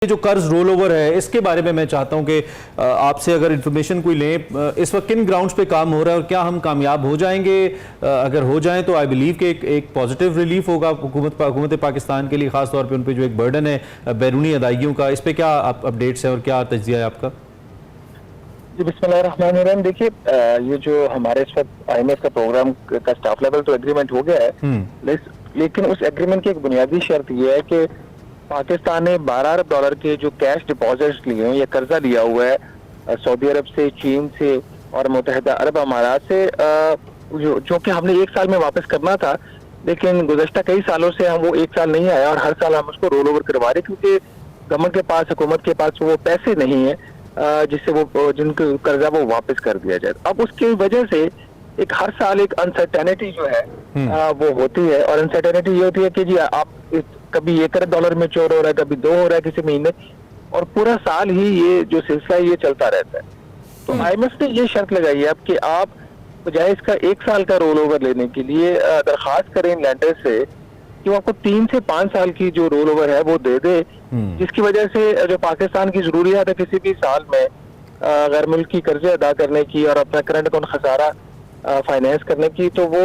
ये जो कर्ज रोल ओवर है इसके बारे में मैं चाहता हूं कि आपसे अगर इंफॉर्मेशन कोई लें, इस वक्त किन ग्राउंड्स पे काम हो रहा है और क्या हम कामयाब हो जाएंगे? अगर हो जाएं तो आई बिलीव कि एक पॉजिटिव रिलीफ होगा हुकूमत पाकिस्तान के लिए, खास तौर पे उन पे जो एक बर्डन है बैरूनी अदायगियों का। इस पे क्या अपडेट्स है और क्या तज्जिया है आपका? जी बिस्मिल्लाहिर्रहमानिर्रहीम। देखिए, ये जो हमारे इस वक्त IMF का प्रोग्राम का स्टाफ लेवल तो एग्रीमेंट हो गया है, लेकिन उस एग्रीमेंट की एक बुनियादी शर्त ये है कि पाकिस्तान ने $12 अरब के जो कैश डिपॉजिट्स लिए हैं या कर्जा लिया हुआ है सऊदी अरब से, चीन से और मुत्तहिदा अरब अमारात से, जो कि हमने 1 साल में वापस करना था, लेकिन गुज़श्ता कई सालों से हम वो 1 साल नहीं आया और हर साल हम उसको रोल ओवर करवा रहे क्योंकि गवर्नमेंट के पास, हुकूमत के पास वो पैसे नहीं है जिससे वो जिनका कर्जा वो वापस कर दिया जाए। अब उसकी वजह से एक हर साल एक अनसर्टेनिटी जो है वो होती है, और अनसर्टेनिटी ये होती है कि जी आप कभी $1 अरब मैच्योर हो रहा है, कभी 2 हो रहा है किसी महीने, और पूरा साल ही ये जो सिलसिला है ये चलता रहता है। तो IMF ने ये शर्त लगाई है अब कि आप बजाय इसका 1 साल का रोल ओवर लेने के लिए दरखास्त करें लैंडर से कि वो आपको 3 से 5 साल की जो रोल ओवर है वो दे दे, जिसकी वजह से जो पाकिस्तान की जरूरियात है किसी भी साल में गैर मुल्की कर्जे अदा करने की और अपना करंट अकाउंट खसारा फाइनेंस करने की, तो वो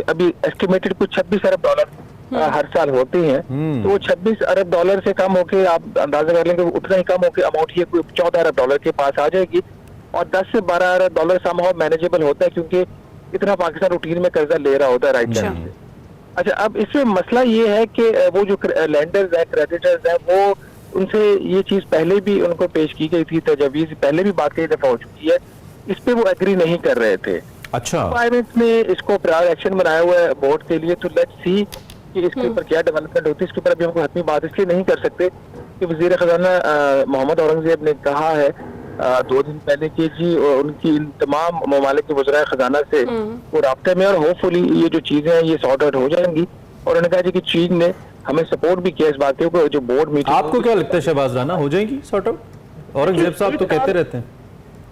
अभी एस्टिमेटेड कुछ $26 अरब हर साल होती हैं। तो वो $26 अरब से कम होके आप अंदाजा कर लेंगे उतना ही कम होके अमाउंट ये कोई $14 अरब के पास आ जाएगी, और 10 से 12 अरब डॉलर समहाउ मैनेजेबल होता है क्योंकि इतना पाकिस्तान रूटीन में कर्जा ले रहा होता है राइट टाइम से। अच्छा, अब इसमें मसला ये है कि वो जो लैंडर्स है, क्रेडिटर्स है, वो उनसे ये चीज पहले भी उनको पेश की गई थी, तजवीज पहले भी बात कई दफा हो चुकी है, इस पे वो एग्री नहीं कर रहे थे। अच्छा, IMF ने इसको प्रायर एक्शन बनाया हुआ है बोर्ड के लिए, तो लेट्स सी कि इसके ऊपर क्या डेवलपमेंट होती है। इसके ऊपर अभी हमको हतमी बात इसलिए नहीं कर सकते कि वजीर खजाना मोहम्मद औरंगजेब ने कहा है 2 दिन पहले कि जी उनकी इन तमाम ममालिक के वज़राए खजाना से वो राब्ते में, और होपफुली ये जो चीजें हैं ये सॉर्ट आउट हो जाएंगी। और उन्होंने कहा जी कि चीन ने हमें सपोर्ट भी किया इस बात के, जो बोर्ड मीटिंग। आपको क्या लगता है शहबाज राना, हो जाएंगी सॉर्ट आउट? औरंगजेब साहब तो कहते रहते हैं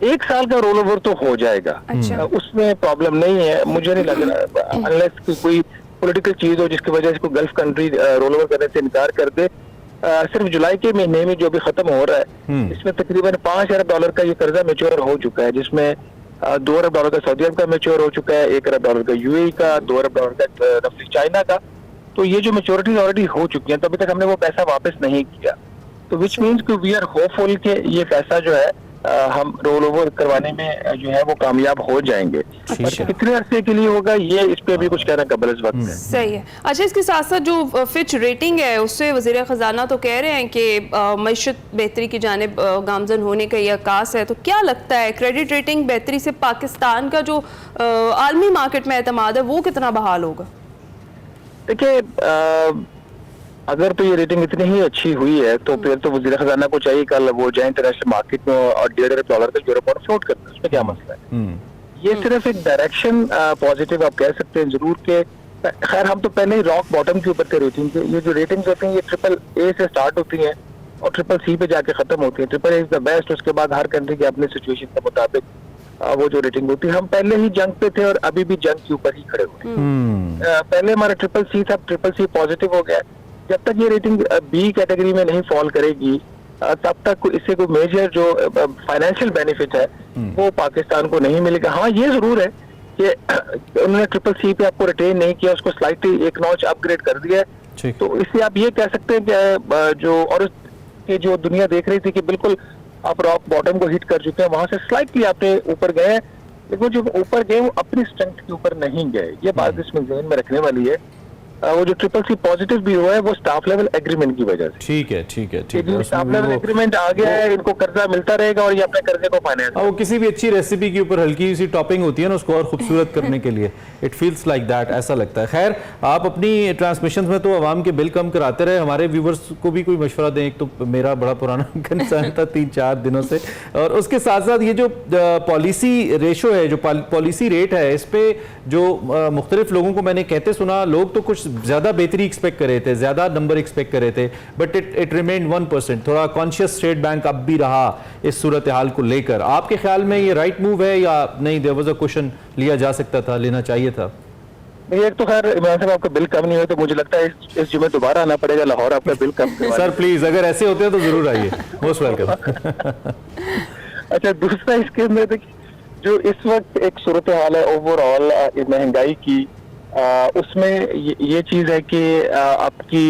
1 साल का रोल ओवर तो हो जाएगा। अच्छा। उसमें प्रॉब्लम नहीं है, मुझे नहीं लग रहा, अनलेस कोई पॉलिटिकल चीज हो जिसकी वजह से कोई गल्फ कंट्री रोल ओवर करने से इनकार कर दे। सिर्फ जुलाई के महीने में जो भी खत्म हो रहा है इसमें तकरीबन $5 अरब का ये कर्जा मैच्योर हो चुका है, जिसमें $2 अरब का सऊदी अरब का मैच्योर हो चुका है, $1 अरब का UAE का, $2 अरब का रफली चाइना का। तो ये जो मैच्योरिटीज ऑलरेडी हो चुकी हैं, तो अभी तक हमने वो पैसा वापस नहीं किया, तो विच मीन्स कि वी आर होपफुल के ये पैसा जो है हम रोल ओवर करवाने में जो है वो कामयाब हो जाएंगे। कितने अरसे के लिए होगा ये इस पे भी कुछ कहना कबल इस वक्त है। सही है। अच्छा, इसके साथ साथ जो फिच रेटिंग है उससे वज़ीर ख़जाना तो कह रहे हैं कि मईशत बेहतरी की जानिब गामजन होने का ये आकाश है, तो क्या लगता है क्रेडिट रेटिंग बेहतरी से पाकिस्तान का जो आलमी मार्केट में एतमाद है वो कितना बहाल होगा? देखिए, अगर तो ये रेटिंग इतनी ही अच्छी हुई है तो फिर तो वज़ीर खजाना को चाहिए कल वो जाए इंटरनेशनल मार्केट में और $1.5 अरब का यूरो बॉन्ड फ्लोट करते हैं, उसमें क्या मसला है? ये सिर्फ एक डायरेक्शन पॉजिटिव आप कह सकते हैं जरूर के। खैर, हम तो पहले ही रॉक बॉटम के ऊपर थे रेटिंग के। ये जो रेटिंग्स होती हैं ये AAA से स्टार्ट होती हैं और CCC पे जाके खत्म होती है। AAA इज द बेस्ट, उसके बाद हर कंट्री के अपने सिचुएशन के मुताबिक वो जो रेटिंग होती है। हम पहले ही जंग पे थे और अभी भी जंग के ऊपर ही खड़े हुए हैं। पहले हमारा CCC था, CCC पॉजिटिव हो गया। जब तक ये रेटिंग B कैटेगरी में नहीं फॉल करेगी तब तक इससे कोई मेजर जो फाइनेंशियल बेनिफिट है वो पाकिस्तान को नहीं मिलेगा। हाँ, ये जरूर है कि उन्होंने CCC पे आपको रिटेन नहीं किया, उसको स्लाइटली एक नॉच अपग्रेड कर दिया है, तो इससे आप ये कह सकते हैं कि जो और जो दुनिया देख रही थी कि बिल्कुल आप रॉक बॉटम को हिट कर चुके हैं, वहां से स्लाइटली आपने ऊपर गए, लेकिन जो ऊपर गए वो अपनी स्ट्रेंथ के ऊपर नहीं गए। ये बात इसमें ज़हन में रखने वाली है। वो जो CCC पॉजिटिव भी हुआ है वो स्टाफ लेवल एग्रीमेंट की वजह से। ठीक है। स्टाफ लेवल एग्रीमेंट आ गया है, इनको कर्जा मिलता रहेगा और ये अपने कर्जे को फाइनेंस। वो किसी भी अच्छी रेसिपी के ऊपर हल्की सी टॉपिंग होती है ना, उसको और खूबसूरत करने के लिए इट फील्स लाइक दैट, ऐसा लगता है। खैर, आप अपनी ट्रांसमिशन में तो आवाम के बिल कम कराते रहे, हमारे व्यूवर्स को भी कोई मशवरा दें। एक तो मेरा बड़ा पुराना कंसर्न था 3-4 दिनों से, और उसके साथ साथ ये जो पॉलिसी रेशो है, जो पॉलिसी रेट है, इस पे जो मुख्तलिफ लोगों को मैंने कहते सुना, लोग तो कुछ ज्यादा बेहतरी एक्सपेक्ट कर रहे थे, ज्यादा नंबर एक्सपेक्ट कर रहे थे, बट इट रिमेन्ड 1%। थोड़ा कॉन्शियस स्टेट बैंक अब भी रहा इस सूरत हाल को लेकर। आपके ख्याल में ये राइट मूव है या नहीं? देयर वाज अ क्वेश्चन लिया जा सकता था, लेना चाहिए था? देखिए, एक तो खैर इमरान साहब आपका बिल कम नहीं हो तो मुझे लगता है इस जुमे दोबारा आना पड़ेगा लाहौर आपका बिल कम करवाने। सर प्लीज, अगर ऐसे होते हैं तो जरूर आइए, मोस्ट वेलकम। अच्छा, दूसरा इसके अंदर देखिए, जो इस वक्त एक सूरत हाल है ओवरऑल महंगाई की, उसमें ये चीज है कि आपकी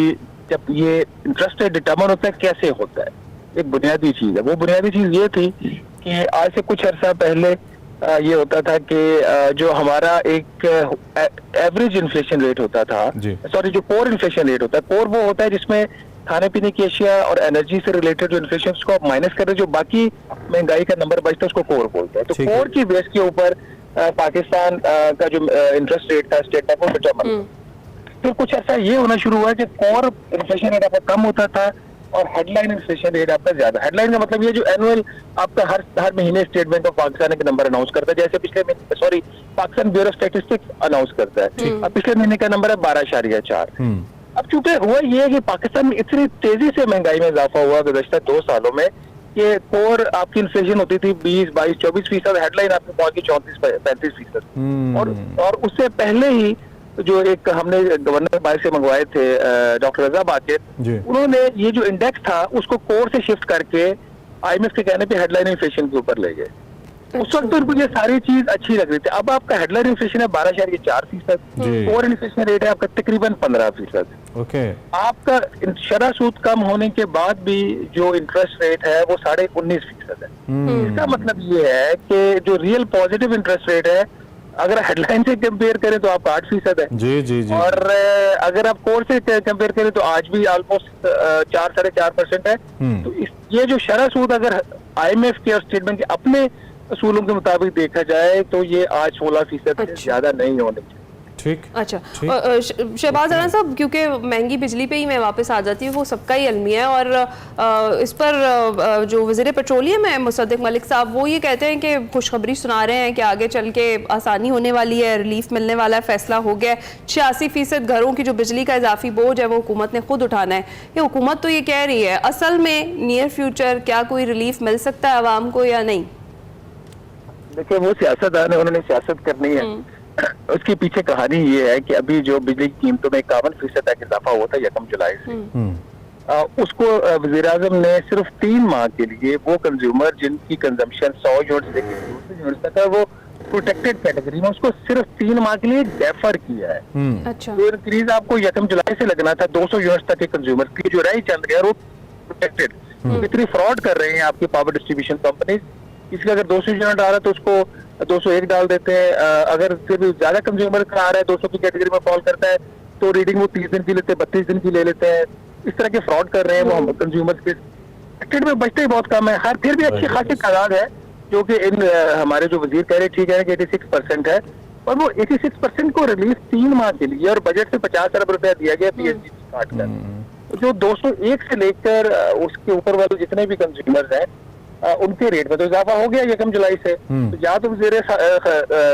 जब ये इंटरेस्ट रेट डिटर्मिन होता है कैसे होता है, एक बुनियादी चीज है। वो बुनियादी चीज ये थी कि आज से कुछ अर्सा पहले ये होता था कि जो हमारा एक एवरेज इन्फ्लेशन रेट होता था, सॉरी जो कोर इन्फ्लेशन रेट होता है, कोर वो होता है जिसमें खाने पीने की अशिया और एनर्जी से रिलेटेड जो इन्फ्लेशन को आप माइनस कर रहे हैं, जो बाकी महंगाई का नंबर बचता है उसको कोर बोलते हैं। तो कोर की बेस के ऊपर पाकिस्तान का जो इंटरेस्ट रेट था स्टेट बैंक, वो डिटरमाइन। फिर कुछ ऐसा ये होना शुरू हुआ कि कोर इन्फ्लेशन रेट आपका कम होता था और हेडलाइन इन्फ्लेशन रेट आपका ज्यादा। हेडलाइन का मतलब ये जो एनुअल आपका हर महीने स्टेट बैंक ऑफ पाकिस्तान के नंबर अनाउंस करता है, जैसे पिछले महीने, sorry Pakistan bureau statistics announce करता है, अब पिछले महीने का नंबर है 12.4। अब चूंकि हुआ ये है कि पाकिस्तान में इतनी तेजी से महंगाई में इजाफा हुआ गुज़श्ता 2 सालों में कि कोर आपकी इन्फ्लेशन होती थी 20, 22, 24%, हेडलाइन आपकी पहुंच गई 34-35%। और उससे पहले ही जो एक हमने गवर्नर बाहर से मंगवाए थे डॉक्टर रजा बाकिर, उन्होंने ये जो इंडेक्स था उसको कोर से शिफ्ट करके IMF के कहने पे हेडलाइन इन्फ्लेशन के ऊपर ले गए। उस वक्त तो उनको ये सारी चीज अच्छी लग रही थी। अब आपका हेडलाइन इन्फ्लेशन है 12.4%, कोर इन्फ्लेशन रेट है आपका तकरीबन 15%। ओके, आपका शरह सूद कम होने के बाद भी जो इंटरेस्ट रेट है वो 19.5% है। इसका मतलब ये है कि जो रियल पॉजिटिव इंटरेस्ट रेट है, अगर हेडलाइन से कंपेयर करें तो आपका 8% है। जी जी जी। और अगर आप कोर से कंपेयर करें तो आज भी ऑलमोस्ट 4-4.5% है। तो ये जो शरह सूद अगर IMF के और स्टेट बैंक के अपने असूलों के मुताबिक देखा जाए तो ये आज 16% से ज्यादा नहीं होने चाहिए। ठीक, अच्छा। शहबाज राना साहब, क्योंकि महंगी बिजली पे ही मैं वापस आ जाती हूँ, वो सबका ही अलमिया है, और इस पर जो वज़ीर पेट्रोलियम है मुसद्दिक मलिक साहब, वो ये कहते हैं कि खुशखबरी सुना रहे हैं कि आगे चल के आसानी होने वाली है, रिलीफ मिलने वाला है, फैसला हो गया है, 86% घरों की जो बिजली का इजाफी बोझ है वो हुकूमत ने खुद उठाना है। ये हुकूमत तो ये कह रही है, असल में नियर फ्यूचर क्या कोई रिलीफ मिल सकता है आवाम को या नहीं? देखिए, वो सियासतदान है, उन्होंने सियासत करनी है। उसके पीछे कहानी ये है कि अभी जो बिजली की कीमतों में 51% तक इजाफा हुआ था 1 जुलाई से, उसको वज़ीर आज़म ने सिर्फ 3 माह के लिए वो कंज्यूमर जिनकी कंजम्पशन 100 यूनिट से 200 यूनिट तक है, वो प्रोटेक्टेड कैटेगरी में, उसको सिर्फ 3 माह के लिए डेफर किया है। अच्छा। तो इंक्रीज आपको 1 जुलाई से लगना था 200 यूनिट तक के कंज्यूमर की जो रही चल रही है वो प्रोटेक्टेड। इतनी फ्रॉड कर रहे हैं आपकी पावर डिस्ट्रीब्यूशन कंपनीज। इसलिए अगर 200 यूनिट आ रहा है तो उसको 201 डाल देते हैं। अगर फिर भी ज्यादा कंज्यूमर का आ रहा है, 200 की कैटेगरी में फॉल करता है, तो रीडिंग वो 30 दिन की लेते हैं, 32 दिन की ले लेते हैं। इस तरह के फ्रॉड कर रहे हैं वो हम कंज्यूमर के स्टेट में बचते ही बहुत कम है। हर फिर भी अच्छी खासी तादाद है जो कि इन हमारे जो वजीर कह रहे ठीक है कि 86% है, और वो 86% को रिलीफ 3 माह के लिए, और बजट से 50 अरब रुपया दिया गया PSG काट कर। जो 201 से लेकर उसके ऊपर वाले जितने भी कंज्यूमर्स हैं उनके रेट में तो इजाफा हो गया 1 जुलाई से। तो या तो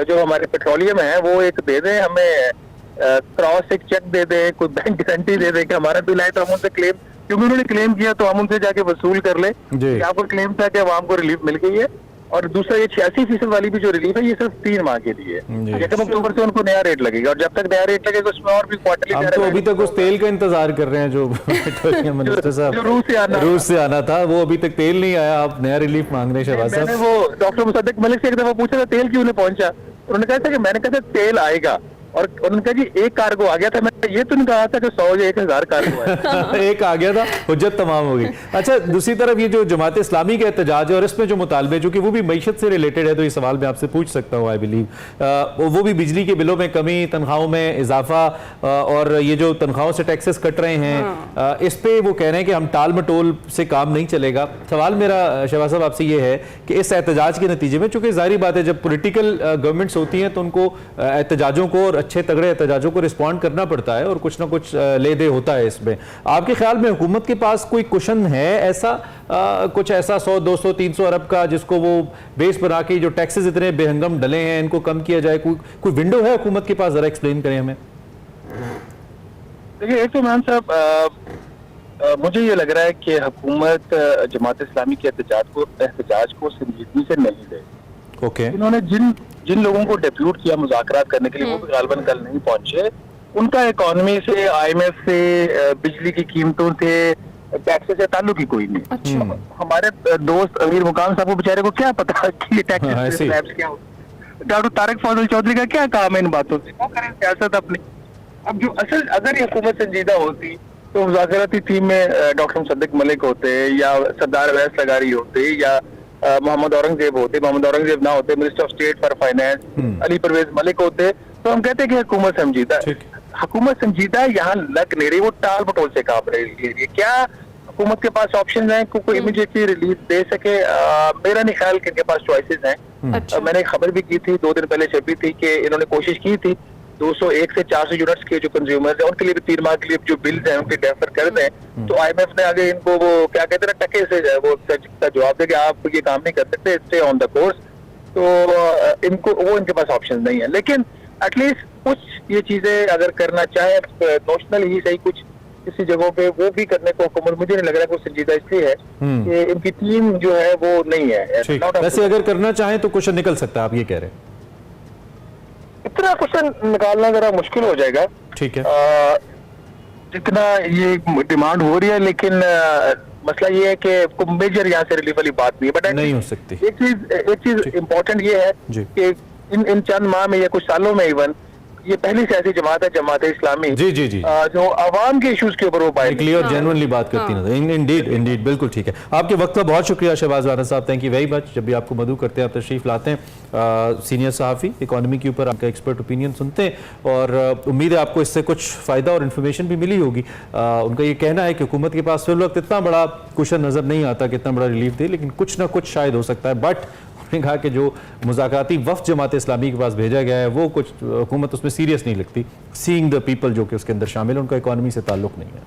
जो हमारे पेट्रोलियम है वो एक दे दें हमें, क्रॉस एक चेक दे दें, कोई बैंक गारंटी दे दें कि हमारा बिल आए तो हम उनसे क्लेम, क्योंकि उन्होंने क्लेम किया तो हम उनसे जाके वसूल कर ले कि आपको क्लेम था कि आवाम को रिलीफ मिल गई है। और दूसरा ये 86% वाली भी जो रिलीफ है ये सिर्फ 3 माह के लिए, 1 अक्टूबर से उनको नया रेट लगेगा, और जब तक नया रेट लगेगा उसमें और भी क्वार्टरली। हम तो अभी तक उस तेल का इंतजार कर रहे हैं जो पेट्रोलियम मिनिस्टर साहब रूस से आना था, वो अभी तक तेल नहीं आया, आप नया रिलीफ मांग रहे हैं शहबाज साहब। मैंने वो डॉक्टर मुसद्दिक मलिक से एक दफा पूछा था तेल क्यों नहीं पहुंचा, उन्होंने कहा था कि मैंने कहा था तेल आएगा, और उन्होंने कहा जी 1 कार्गो आ गया था, मैंने ये तो नहीं कहा था कि 100 या 1000 कार्गो आया। एक आ गया था, हुज्जत तमाम हो गई। अच्छा, दूसरी तरफ ये जो जमात इस्लामी का एहतजाज है और इसमें जो मुतालबे, जो कि वो भी मईशत से रिलेटेड है, तो ये सवाल मैं आपसे पूछ सकता हूँ, आई बिलीव वो भी बिजली के बिलों में कमी, तनख्वाहों में इजाफा, और ये जो तनख्वाहों से टैक्सेस कट रहे हैं, इस पे वो कह रहे हैं कि हम टाल मटोल से काम नहीं चलेगा। सवाल मेरा शहबाज साहब आपसे ये है कि इस एहतजाज के नतीजे में, चूंकि जाहिर बात है जब पोलिटिकल गवर्नमेंट्स होती हैं तो उनको एहतजाजों को और अच्छे तगड़े एहतजाजों को रिस्पॉन्ड करना पड़ता है और कुछ ना कुछ ले दे होता है इसमें। आपके ख्याल में हुकूमत के पास कोई कुशन है ऐसा, कुछ ऐसा 100, 200, 300 अरब का जिसको वो बेस बना के जो टैक्सेस इतने बेहंगम डले हैं इनको कम किया जाए? कोई विंडो है हुकूमत के पास? जरा एक्सप्लेन करें हमें। देखिए, एक तो मैम साहब मुझे ये लग रहा है कि हुकूमत जमात इस्लामी के एहतजाज को संजीदगी से नहीं ले, ओके इन्होंने जिन लोगों को डेप्यूट किया मुज़ाकरात करने के लिए, वो भी गालबन कल नहीं पहुंचे। उनका इकोनॉमी से, IMF से, बिजली की कीमतों से, टैक्स से ताल्लुक ही कोई नहीं। अच्छा। हमारे दोस्त अमीर मुकाम साहब को बेचारे को क्या पता कि ये हाँ, ऐसे ही। टैक्स क्या होता। डॉक्टर तारिक फजल चौधरी का क्या काम है इन बातों से, वो करें सियासत अपनी। अब जो असल अगर ये हुकूमत संजीदा होती तो मुज़ाकराती टीम में डॉक्टर मुसद्दिक मलिक होते, या सरदार अवैस लगारी होते, या मोहम्मद औरंगजेब होते। मोहम्मद औरंगजेब ना होते, minister of state for finance Ali Parvez Malik होते, तो हम कहते कि हुकूमत संजीदा। ठीक। हुकूमत संजीदा यहाँ लग नहीं रही, वो टाल मटोल से काम रही है। क्या हुकूमत के पास ऑप्शन है कोई इमीडिएटली रिलीज दे सके? मेरा नहीं ख्याल कि इनके पास चॉइसेस हैं। अच्छा। मैंने एक खबर भी की थी 2 दिन पहले, छपी थी कि इन्होंने कोशिश की थी 201 से 400 यूनिट्स के जो कंज्यूमर्स हैं उनके लिए भी 3 माह के लिए जो बिल्स हैं उनके डेफर कर दें। तो IMF ने आगे इनको वो क्या कहते हैं ना, टके से वो का जवाब दे कि आप ये काम नहीं कर सकते, स्टे ऑन द कोर्स। तो इनको वो इनके पास ऑप्शन नहीं है। लेकिन एटलीस्ट कुछ ये चीजें अगर करना चाहे नोशनल ही सही, कुछ किसी जगहों पे वो भी करने को हुकूमत, मुझे नहीं लग रहा कि वो संजीदा इसलिए है कि इनकी टीम जो है वो नहीं है। ठीक। Not up to- वैसे अगर करना चाहें तो क्वेश्चन निकल सकता है, आप ये कह रहे हैं? इतना क्वेश्चन निकालना जरा मुश्किल हो जाएगा ठीक है। जितना ये डिमांड हो रही है। लेकिन मसला ये है कि मेजर यहाँ से रिलीफ वाली बात नहीं है। बट नहीं हो सकती। एक चीज इम्पोर्टेंट ये है जी। कि इन चंद माह में या कुछ सालों में इवन ये पहली सियासी जमात है, जमात इस्लामी, जी जी जी, जो आवाम के इश्यूज के ऊपर वो बात क्लियर जेन्युइनली बात करती हाँ। नजर। इंडीड बिल्कुल ठीक है। आपके वक्त का बहुत शुक्रिया शहबाज वारा साहब, थैंक यू वेरी मच। जब भी आपको मदू करते हैं, आप तशरीफ लाते हैं, सीनियर सहाफ़ी, इकोनॉमी के ऊपर आपका एक्सपर्ट ओपिनियन सुनते हैं, और उम्मीद है आपको इससे कुछ फ़ायदा और इन्फॉर्मेशन भी मिली होगी। उनका ये कहना है कि हुकूमत के पास फिर वक्त इतना बड़ा कुशन नज़र नहीं आता कि इतना बड़ा रिलीफ दे, लेकिन कुछ ना कुछ शायद हो सकता है। बट उन्होंने कहा कि जो मुज़ाकराती वफ़द जमात इस्लामी के पास भेजा गया है वो कुछ हुकूमत उसमें सीरियस नहीं लगती। सीइंग द पीपल जो कि उसके अंदर शामिल है, उनका इकॉनमी से ताल्लुक़ नहीं है।